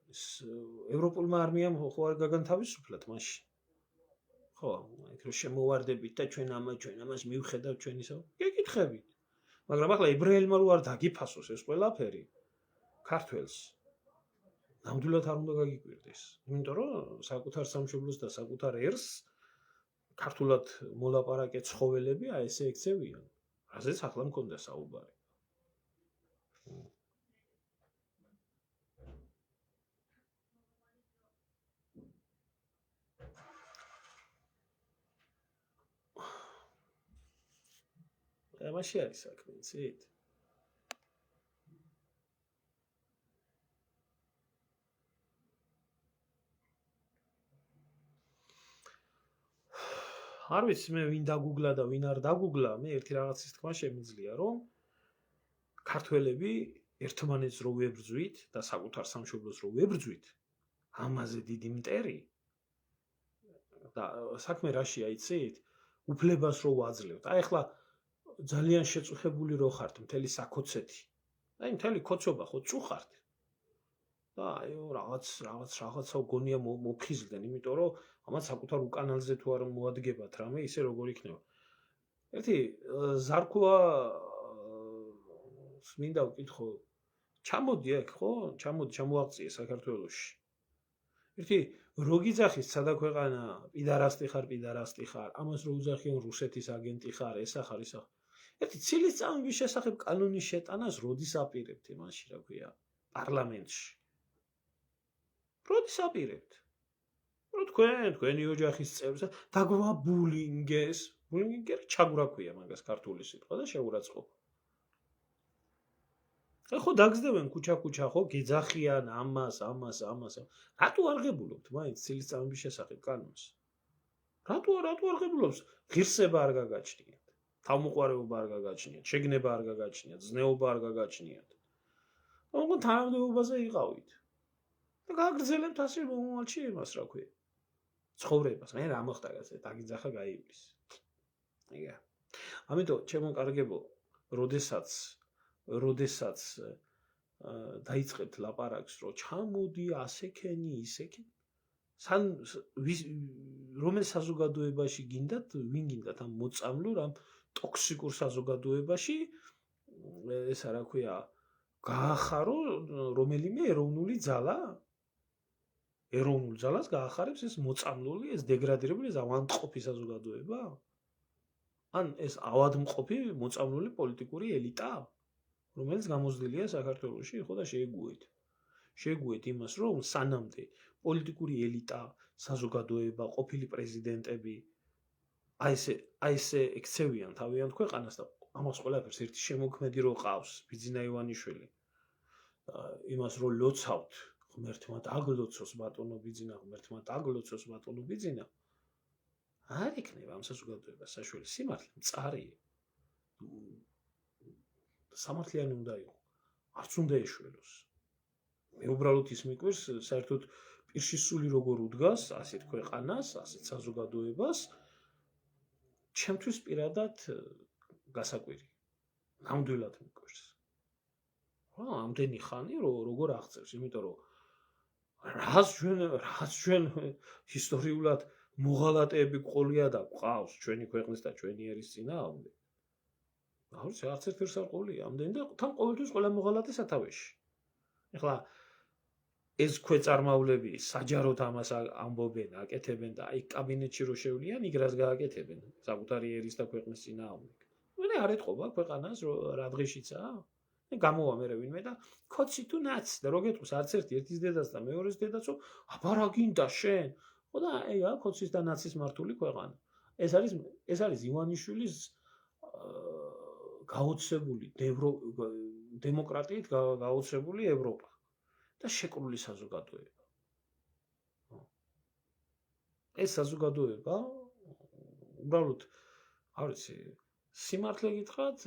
ეს ევროპულმა არმიამ ხო არ გაგანთავისუფლათ მაშინ. ხო, იქ რომ შემოვარდებით და ჩვენ ამას მივხედავთ ჩვენ ისო. გეკითხებით. მაგრამ ახლა ებრაელმა რო არ დაგიფასოს ეს ყველაფერი ქართველს. ნამდვილად არ უნდა გაგიკვირდეს. იმიტომ რომ საკუთარ სამშობლოს და საკუთარ ერს ქართულად მოლაპარაკე ცხოველები აი ესე ექცევიან. რაზეც ახლა მქონდა საუბარი. ამაში არის საქმე, იცით? არ ვიცი მე ვინ დაგუგლა და ვინ არ დაგუგლა, მე ერთი რაღაცის თქმა შემიძლია, რომ ქართველები ერთმანეთს რო ვებრძვით და საკუთარ სამშობლოს რო ვებრძვით, ამაზე დიდი მტერი და საქმე რაშია, იცით? უფლებას რო ვაძლევთ. აი ახლა ძალიან შეწუხებული რო ხართ მთელი საკოცეთი. აი მთელი კოცობა ხო წუხართ. და აი რაღაცა გონია მოფხიზლდნენ, იმიტომ რომ ამას საკუთარ უკანალზე თუ არ მოადგებათ რამე, ისე როგორ იქნება. ერთი ზარქვა მინდა ვკითხო, ჩამოდი აქ, ხო? ჩამოაღწიე საქართველოში. ერთი როგიძახის სადა ქვეყანა, პიდარასტი ხარ, ამას რო უძახიან რუსეთის აგენტი ხარ, ესა ხარ, ისა. ერთი ცილის წამების შესახებ კანონის შეტანას როდის აპირებთ იმაში, რა ქვია, პარლამენტში. როდის აპირებთ? რო თქვენი ოჯახის წევრს დაგვაბულინგეს, ბულინგერი ჩაგვრაქვია მაგას ქართული სიტყვა და შეურაცხყოფა. ხო დაგზდევენ ქუჩა, ხო გეძახიან ამას. რატო არ ღებულობთ მაინც ცილის წამების შესახებ კანონს? რატო არ ღებულობს? ღირსება არ გაგაჩნიათ, თავმოყარეობა არ გაგაჩნიათ, შეგნება არ გაგაჩნიათ, ზნეობა არ გაგაჩნიათ. ოღონდ თანამდებობაზე იყავით. და გაგრძელებთ ასე მომავალში იმას, რა ქვია, ცხოვრებას. მე რა მოხდა გასე, დაგიძახა გაივლის. იგა. ამიტომ ჩემო კარგებო, როდესაც დაიწყებთ ლაპარაკს, რომ ჩამოდი ასექენი, ისექენი, რომელ საზოგადოებაში გინდათ, ვინ გინდათ ამ მოწამლურ, ამ ტოქსიკურ საზოგადოებაში, ესა რა ქვია, გაახარო რომელიმე ეროვნული ძალა? ეროვნულ ძალას გაახარებს ეს მოწამლული, ეს დეგრადირებული, ეს ავადმყოფი საზოგადოება? ან ეს ავადმყოფი მოწამლული პოლიტიკური ელიტა, რომელიც გამოზრდილია საქართველოში, ხო და შეეგუეთ იმას, რომ სანამდე პოლიტიკური ელიტა, საზოგადოება, ყოფილი პრეზიდენტები აი ესე ექცევიან თავიანთ ქვეყანას და ამას ყველაფერს ერთი შემოქმედი რო ყავს ბიძინა ივანიშვილი. იმას რო ლოცავთ ღმერთმა დაგლოცოს ბატონო ბიძინა, ღმერთმა დაგლოცოს ბატონო ბიძინა. არ იქნება ამ საზოგადოებას საშუალო სიმართლე მწარია. სამართლიანი უნდა იყო. არც უნდა ეშველოს. მე უბრალოდ ის მიკვირს საერთოდ პირში სული როგორ უდგას ასეთ ქვეყანას, ასეთ საზოგადოებას. ჩემთვის პირადად გასაკვირი. ნამდვილად მიკვირს. ამდენი ხანი როგორ აღწევს, იმიტომ რომ რაც ჩვენ ისტორიულად მოღალატეები ყოლია და ყავს ჩვენი ქვეყნის და ჩვენი ერის წინააღმდეგ. არც ერთს არ ყოლია ამდენი და თან ყოველთვის ყველა მოღალატე სათავეში. ეხლა ეს ქვეწარმავლები საჯაროდ ამას ამბობენ, აკეთებენ და აი კაბინეტში რო შევლიან, იქ რას გააკეთებენ საკუთარი ერის და ქვეყნის წინააღმდეგ. მე არ ეთყობა ქვეყანას რა დღეშიცაა. მე გამოვა მე ვინმე და ქოცი თუ ნაც და რო გეტყვის არც ერთის დედას და მეორეს დედაცო, აბა რა გინდა შენ? ხო და აი ქოცის და ნაცის მართული ქვეყანა. ეს არის ივანიშვილის გაოცებული დემოკრატიით გაოცებული ევროპა და შეკრული საზოგადოება. ეს საზოგადოება უბრალოდ არ ვიცი, სიმართლე გითხრათ,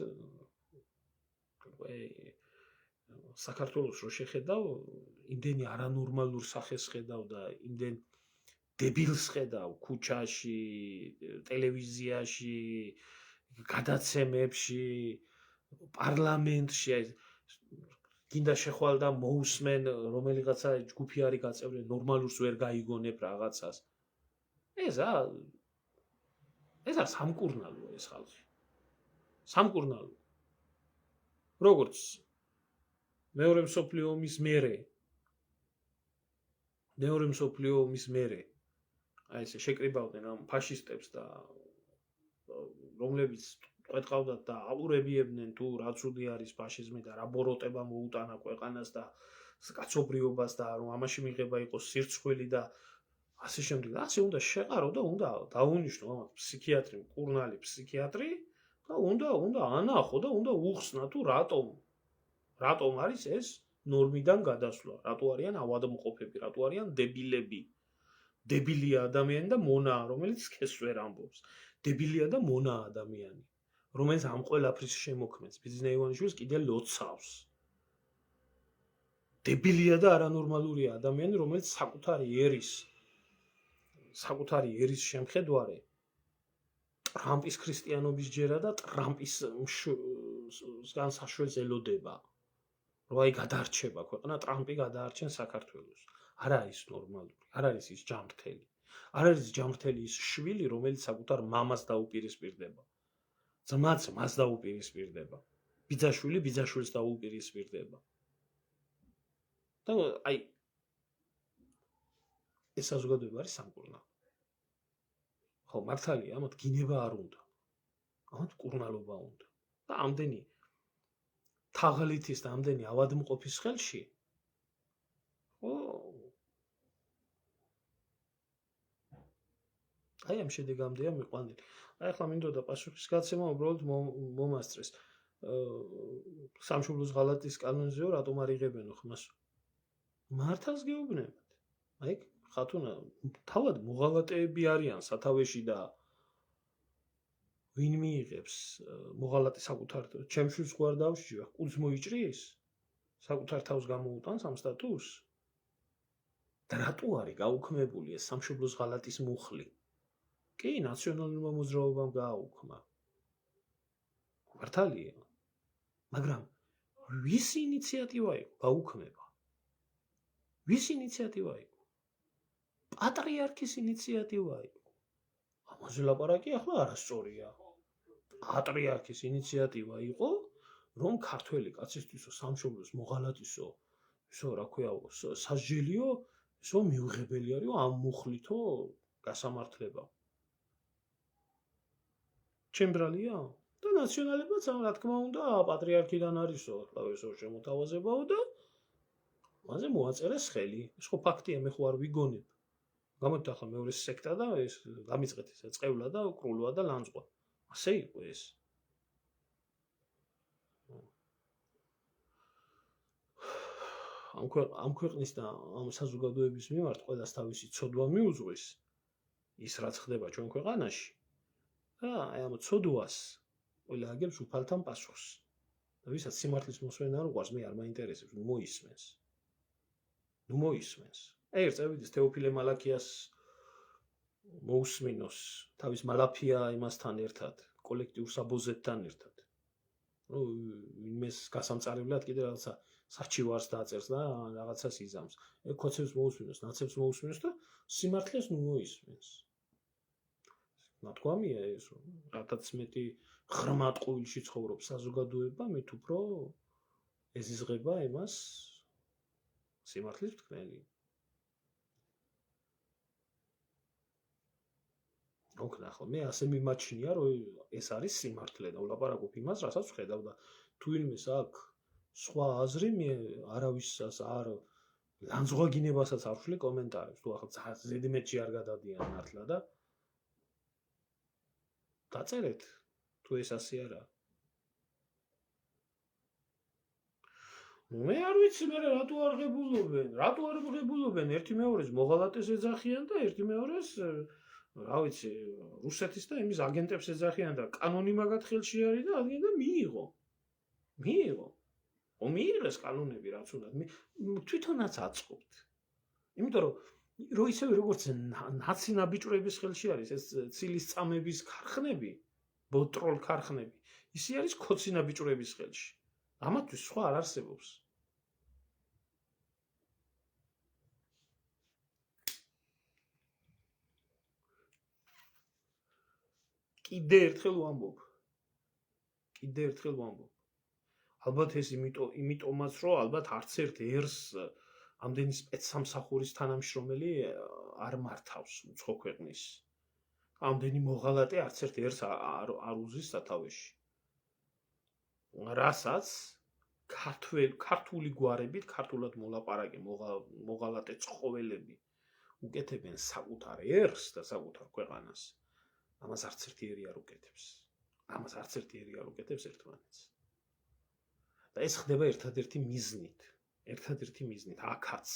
საქართველოს რო შეხედავ, იმდენი არანორმალურ სახეს ხედავ და იმდენ დებილს ხედავ ქუჩაში, ტელევიზიაში, გადაცემებში, პარლამენტში, გინდა შეხვალ და მოусმენ რომელიღაცა ჯგუფი არის გაწეული, ნორმალურს ვერ გაიგონებ რაღაცას. ეს არის სამკურნალო ეს ხალხი. სამკურნალო. როგორც მეორე მსოფლიო ომის მერე აი ესე შეკრიბავდნენ ამ ფაშისტებს და რომლებიც ყეთყავდათ და აყურებიებდნენ თუ რა ცუდი არის ფაშიზმი და რა ბოროტება მოუტანა ქვეყანას და კაცობრიობას და რომ ამაში მიღება იყოს სირცხვილი და ასე შემდეგ. ასე უნდა შეყარო და უნდა დაუნიშნო ამას ფსიქიატრი, მკურნალი ფსიქიატრი და უნდა ანახო და უნდა უხსნა თუ რატომ არის ეს ნორმიდან გადასვლა, რატო არიან ავადმყოფები, რატო არიან დებილები. დებილია ადამიანი და მონაა, რომელიც სქესს ვერ ამბობს. დებილია და მონაა ადამიანი, რომელიც ამ ყველაფრის შემოქმედს, ბიძინა ივანიშვილს კიდე ლოცავს. დებილია და არანორმალურია ადამიანი, რომელიც საკუთარი ერის შემხედვარე ტრამპის ქრისტიანობის ჯერა და ტრამპის საშველს ელოდება. რომ აი გადარჩება ქვეყნა, ტრამპი გადაარჩენს საქართველოს. არ არის ნორმალური, არ არის ის ჯამრთელი. არ არის ჯამრთელი ის შვილი, რომელიც საკუთარ მამას დაუპირისპირდება. ძმაც მას დაუპირისპირდება. ბიძაშვილი ბიძაშვილს დაუპირისპირდება. და აი ეს საზოგადოება არის სამკურნალო. ხო, მართალია, ამათ გინება არ უნდა. ამათ მკურნალობა უნდა. და ამდენი თაღლითის და ამდენი ავადმყოფის ხელში აი ამ შედეგამდეა მიყვანილი. აი ახლა მინდოდა პასუხის გაცემა უბრალოდ მომასწრეს. სამშობლოს ღალატის კანონზეო რატომ არ იღებენო ხმას? მართავს გეუბნებათ. აი ხათუნა თავად მოღალატეები არიან სათავეში და ვინ მიიღებს მოღალატე საკუთარ ჩემშვილს გვარ დავსჯა, ყუდს მოიჭრის? საკუთარ თავს გამოუტანს ამ სტატუსს? და რატო არის გაუქმებული ეს სამშობლოს ღალატის მუხლი? კი, ნაციონალურმა მოძრაობამ გააუქმა. მართალია. მაგრამ ვისი ინიციატივა იყო გაუქმება? ვისი ინიციატივა იყო? პატრიარქის ინიციატივა იყო. ამაზე ლაპარაკი ახლა არასწორია. პატრიარქის ინიციატივა იყო, რომ ქართველი კაცისთვისო სამშობლოს მოღალატისო, ისო რა ქვია, სასჯელიო, ისო მიუღებელი არისო ამ მუხლითო გასამართლება. ჩემბრალია და ნაციონალებაც რა თქმა უნდა პატრიარქიდან არისო, ახლა ესო შემოთავაზებაო და მასე მოაწერეს ხელი. ეს ხო ფაქტია, მე ხო არ ვიგონებ. გამოდით ახლა მეორე სექტა და ეს გამიწყეთ ეს წევლა და კრულვა და ლანძღვა. ასე იყო ეს. ამ ქვეყნის და ამ საზოგადოების მიმართ ყველას თავისი ცოდვა მიუძღვის ის რაც ხდება ჩვენ ქვეყანაში და აი ამ ცოდვას ყველა აგებს უფალთან პასუხს. და ვისაც სიმართლის მოსვენა არ უყვარს, მე არ მაინტერესებს, ნუ მოისმენს. ნუ მოისმენს. აი ერთ წევიდეს თეოფილე მალაქიას მოусმინოს თავის მალაფია იმასთან ერთად, კოლექტიურ საბოზეთთან ერთად. ნუ იმეს გასამწარებლად კიდე რაღაცა საჩივარს დააწერს და რაღაცას იზამს. ეგ ქოცებს მოусმინოს, ნაცებს მოусმინოს და სიმართლეს ნუ მოისმენს. ნათქვამია ეს, რომ რათაც მეტი ღრმად ყოილში ცხოვრობს საზოგადოება, მით უფრო ეზიზღება იმას სიმართლის მტკნელი. ოქნახო, მე ასე მიმაჩნია, რომ ეს არის სიმართლე და ვლაპარაკობ იმას, რასაც ვხედავ და თუ ვინმეს აქვს სხვა აზრი, მე არავისას არ ლანძღვაგინებასაც არ ვშლი კომენტარებს, თუ ახლა ზედმეტში არ გადადიან მართლა და დაწერეთ, თუ ეს ასე არა. მე არ ვიცი, მე რატო არ ღებულობენ, ერთი მეორეს მოღალატეს ეძახიან და ერთი მეორეს რა ვიცი, რუსეთის და იმის აგენტებს ეძახიან და კანონი მაგათ ხელში არის და ადგენ და მიიღო. მიიღეს კანონები რაც უნდა. თვითონაც აწყობთ. იმიტომ რომ ისევე როგორც ნაცი ნაბიჭვრების ხელში არის ეს ცილის წამების ქარხნები, ბოტროლ ქარხნები, ისე არის ქოცი ნაბიჭვრების ხელში. ამათთვის სხვა არ არსებობს. კიდე ერთხელ ვამბობ. ალბათ ეს იმიტომაც რომ ალბათ არც ერთ ერს ამდენი სპეცსამსახურის თანამშრომელი არ მართავს უცხო ქვეყნის. ამდენი მოღალატე არც ერთ ერს არ უზის სათავეში. რასაც ქართული გვარებით, ქართულად მოლაპარაკე მოღალატე ცხოველები უკეთებენ საკუთარ ერს და საკუთარ ქვეყანას. ამას არც ერთი ერი არ უკეთებს. ერთმანეთს. და ეს ხდება ერთადერთი მიზნით, აქაც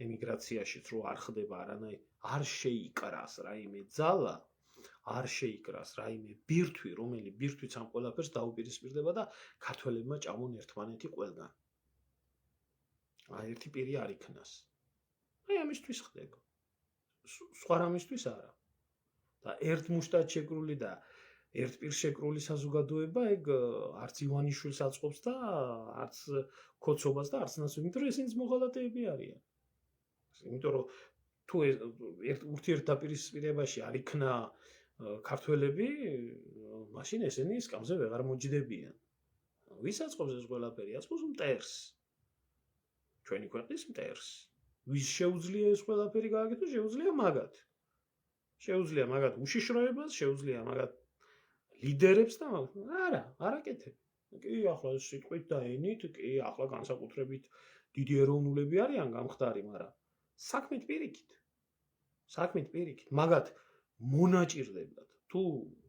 ემიგრაციაშიც რო არ ხდება არანაირი, არ შეიკრას რაიმე ძალა, არ შეიკრას რაიმე ბირთვი, რომელი ბირთვიც ამ ყველაფერს დაუპირისპირდება და ქართველებმა ჭამონ ერთმანეთი ყველგან. აი ერთი პირი არ იქნას. აი ამისთვის ხდება. სხვა რამისთვის არა. და ერთ მუშტად შეკრული და ერთ პირ შეკრული საზოგადოება ეგ არც ივანიშვილს აწყობს და არც ქოცობას და არც ნას, იმიტომ რომ ესენიც მოღალატეები არიან. იმიტომ რომ თუ ურთიერთდაპირისპირებაში არ იქნა ქართველები, მაშინ ესენი სკამზე ვეღარ მოჯდებიან. ვის აწყობს ეს ყველაფერი? აწყობს მტერს. ჩვენი ქვეყნის მტერს. ვის შეუძლია ეს ყველაფერი გააკეთოს? შეუძლია მაგათ. შეუძლია მაგათ უშიშროებას, შეუძლია მაგათ ლიდერებს და არ აკეთებ. კი, ახლა სიტყვით და ენით, კი, ახლა განსაკუთრებით დიდი ეროვნულები არიან გამხდარი, მაგრამ საქმით პირიქით. მაგათ მონაჭირდებათ. თუ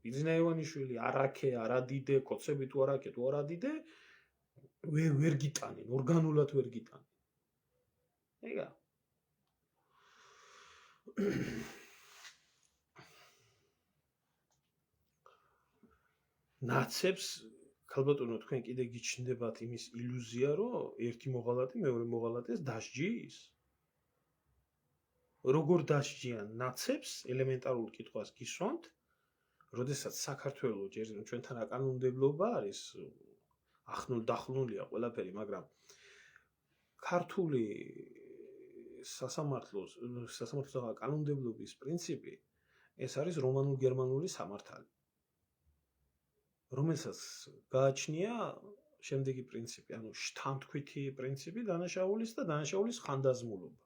ბიძინა ივანიშვილი არაქე, არადიდე, კოცები თუ არაქე, თუ არადიდე, ვერ გიტანენ, ორგანულად ვერ გიტანენ. ეგა. ნაცებს ქალბატონო თქვენ კიდე გიჩნდებათ იმის ილუზია, რომ ერთი მოღალატე მეორე მოღალატეს დასჯის? როგორ დასჯიან ნაცებს ელემენტარულ კითხვას გისვამთ, როდესაც საქართველოს ჯერ ჩვენთან აკანონმდებლობა არის, დახლულია ყველაფერი, მაგრამ ქართული სასამართლოს კანონმდებლობის პრინციპი ეს არის რომანულ-გერმანული სამართალი. რომელსაც გააჩნია შემდეგი პრინციპი, ანუ შთამთქვითი პრინციპი დანაშაულის და დანაშაულის ხანდაზმულობა.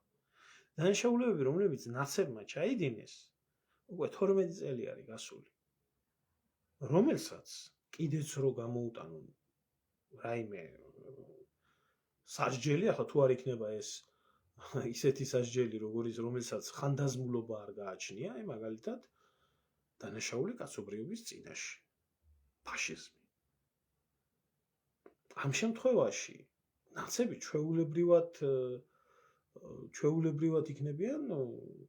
დანაშაულებები, რომლებიც ნაცებმა ჩაიდინეს, უკვე 12 წელი არის გასული. რომელსაც კიდეც რო გამოუტანონ რაიმე სასჯელი, ახლა თუ არ იქნება ეს ისეთი სასჯელი, რომელსაც ხანდაზმულობა არ გააჩნია, აი მაგალითად დანაშაული კაცობრიობის წინაშე. ფაშიზმი. ამ შემთხვევაში ნაცები ჩვეულებრივად იქნებიან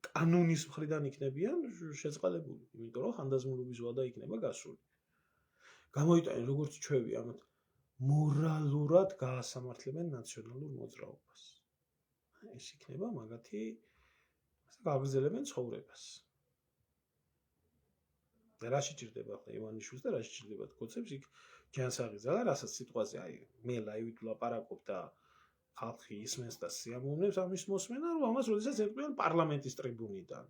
კანონის მხრიდან იქნებიან შეწყალებული, იმიტომ რომ ხანდაზმულობის ვადა იქნება გასული. გამოიტანენ როგორც ჩვევი ამათ მორალურად გაასამართლებენ ნაციონალურ მოძრაობას. ეს იქნება მაგათი გაგრძელებენ ცხოვრებას. რა შეჭირდება ახლა ივანიშვილს და რა შეჭირდება კოცებს იქ ჯანსაღიზალა, რასაც სიტყვაზე აი მე ლაივით ვლაპარაკობ და ხალხი ისმენს და სიამოვნებს ამის მოსმენა, რომ ამას როდესაც ეტყვიან პარლამენტის ტრიბუნიდან.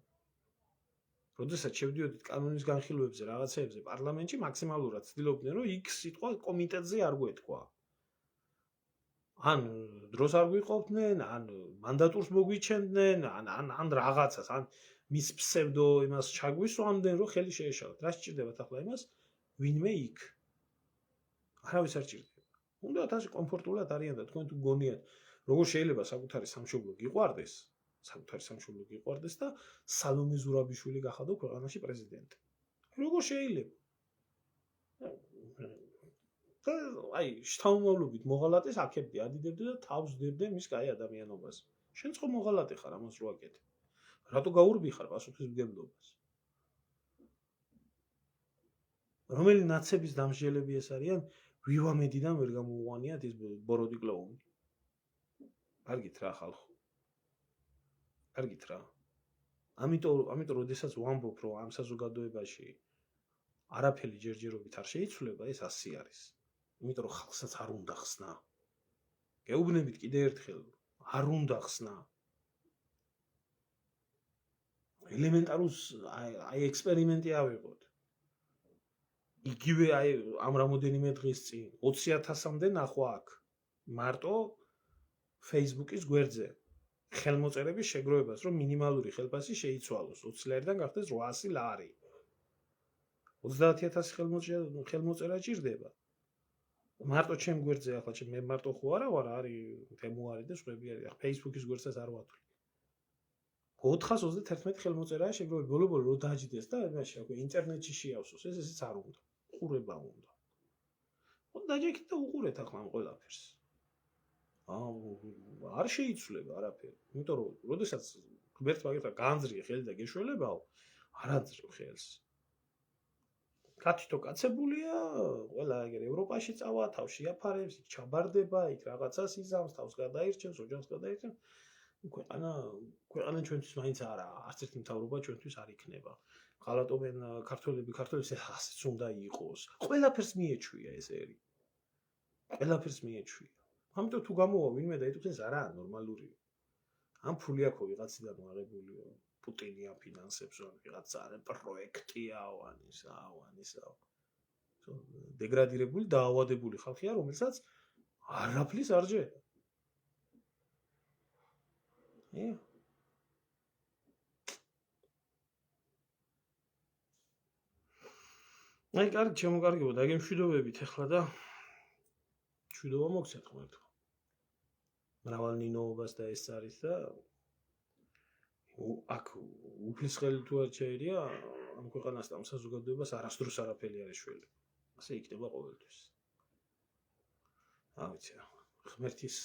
როდესაც შევდიოდით კანონის განხილვებზე, რაღაცეებზე პარლამენტში მაქსიმალურად ცდილობდნენ, რომ იქ სიტყვა კომიტეტზე არ გვეთქვა. ან დროს არ გვიყოფდნენ, ან მანდატურს მოგვიჩენდნენ, ან რაღაცას, ან მის ფსევდო იმას ჩაგვისვამდნენ, რომ ხელი შეეშალათ. რა სჭირდებათ ახლა იმას? ვინმე იქ. არავის არ სჭირდება. უნდათ ასე კომფორტულად არიან და თქვენ თუ გონიათ, როგორ შეიძლება საკუთარი სამშობლო გიყვარდეს და სალომე ზურაბიშვილი გახადო ქვეყანაში პრეზიდენტი. როგორ შეიძლება? აი, შთამომავლობით მოღალატეს აკებდი, ადიდებდი და თავს ვდებდი მის კაი ადამიანობას. შენ ხო მოღალატე ხარ, ამას რო აკეთებ. რატო გაურბიხარ პასუხისმგებლობას? რომელი ნაცების დამსჯელები ეს არიან, ვივამედიდან ვერ გამოუვანიათ ის ბოროტი კლოუნი. კარგით რა ხალხო. კარგით რა. ამიტომ როდესაც ვამბობ, რომ ამ საზოგადოებაში არაფერი ჯერჯერობით არ შეიცვლება, ეს ასე არის. იმიტომ რომ ხალხსაც არ უნდა ხსნა. გეუბნებით კიდე ერთხელ, არ უნდა ხსნა. ელემენტარულ აი ექსპერიმენტი ავიღოთ. იგივე აი ამ რამოდენიმე დღის წინ 20,000-მდე ნახვა აქ. მარტო Facebook-ის გვერდზე. ხელმოწერების შეგროვებას, რომ მინიმალური ხელფასი შეიცვალოს 20 ლარიდან გახდეს 800 ლარი. 30,000 ხელმოწერა ჭირდება. მარტო ჩემ გვერდზე ახლა მე მარტო ხო არა ვარ, არის თემუარი და სხვები არის. ახლა Facebook-ის გვერდსაც არ ვათვლი. 421 ხელმოწერაა შეგროვებული, ბოლო-ბოლო რო დაჯდეს და იმაში აქვე ინტერნეტში შეავსოს, ესეც არ უნდა. ყურება უნდა. ხო დაჯექით და უყურეთ ახლა ამ ყველაფერს. არ შეიცვლება არაფერი. იმიტომ რომ როდესაც ღმერთმა გითხრა განძრიე ხელი და გეშველებაო, არ აძრევ ხელს. კაცი კაცებულია, ყველა ეგრე ევროპაში წავა, თავში აფარებს, იქ ჩაბარდება, იქ რაღაცას იზამს, თავს გადაირჩევს, ოჯახს გადაირჩევს. ქვეყანა ჩვენთვის მაინც არა, არც ერთი მთავრობა ჩვენთვის არ იქნება. ღალატობენ ქართველებს ასეც უნდა იყოს. ყველაფერს მიეჩვია ეს ერი. ყველაფერს მიეჩვია. ამიტომ თუ გამოვა ვინმე და ეთქვეს არა, ნორმალური. ამ ფული აქ ვიღაციდან აღებულია. პუტინი აფინანსებს ვიღაცა პროექტიაო ან ისაო. დეგრადირებული, დაავადებული ხალხია, რომელსაც არაფრის არ ჯერა. აი, კარგი, შემოკარგებო, დაგემშვიდობებით ახლა და მშვიდობა მოგცეთ ღმერთო. მრავალ ნინოობას და ეს არის და აქ უფლისხელი თუ არ შეერია, ამ ქვეყანას და ამ საზოგადოებას არასდროს არაფერი არ ეშველება. ასე იქნება ყოველთვის. ავიცი რა, ღმერთის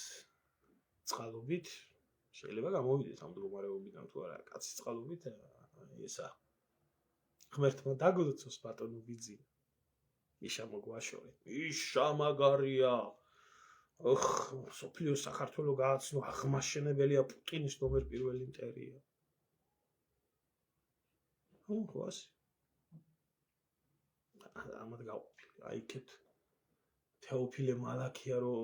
წყალობით შეიძლება გამოვიდეთ ამ მდგომარეობიდან თუ არა, კაცის წყალობით ესა ღმერთმა დაგლოცოს ბატონო ბიძი. იშა მოგვაშორე. იშა მაგარია. სოფლიო საქართველოს გააცნო, აღმაშენებელია პუტინის ნომერ პირველი მტერია. ხო ასე. ამათ გავყოფილი. აი იქეთ თეოფილე მალაქია რომ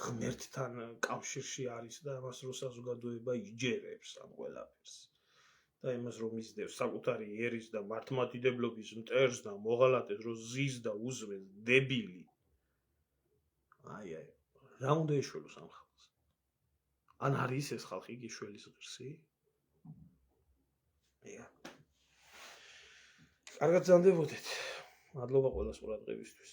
ღმერთთან კავშირში არის და ამას რო საზოგადოება იჯერებს ამ ყველაფერს. და იმას რომ ისდევს საკუთარი ერის და მართლმადიდებლობის მტერს და მოღალატეს რო ზის და უზმეს დებილი. აი, რა უნდა ეშველოს ამ ხალხს? ან არის ეს ხალხი გიშველის ღირსი? კარგად ზანდებოდეთ. მადლობა ყველას ყურადღებისთვის.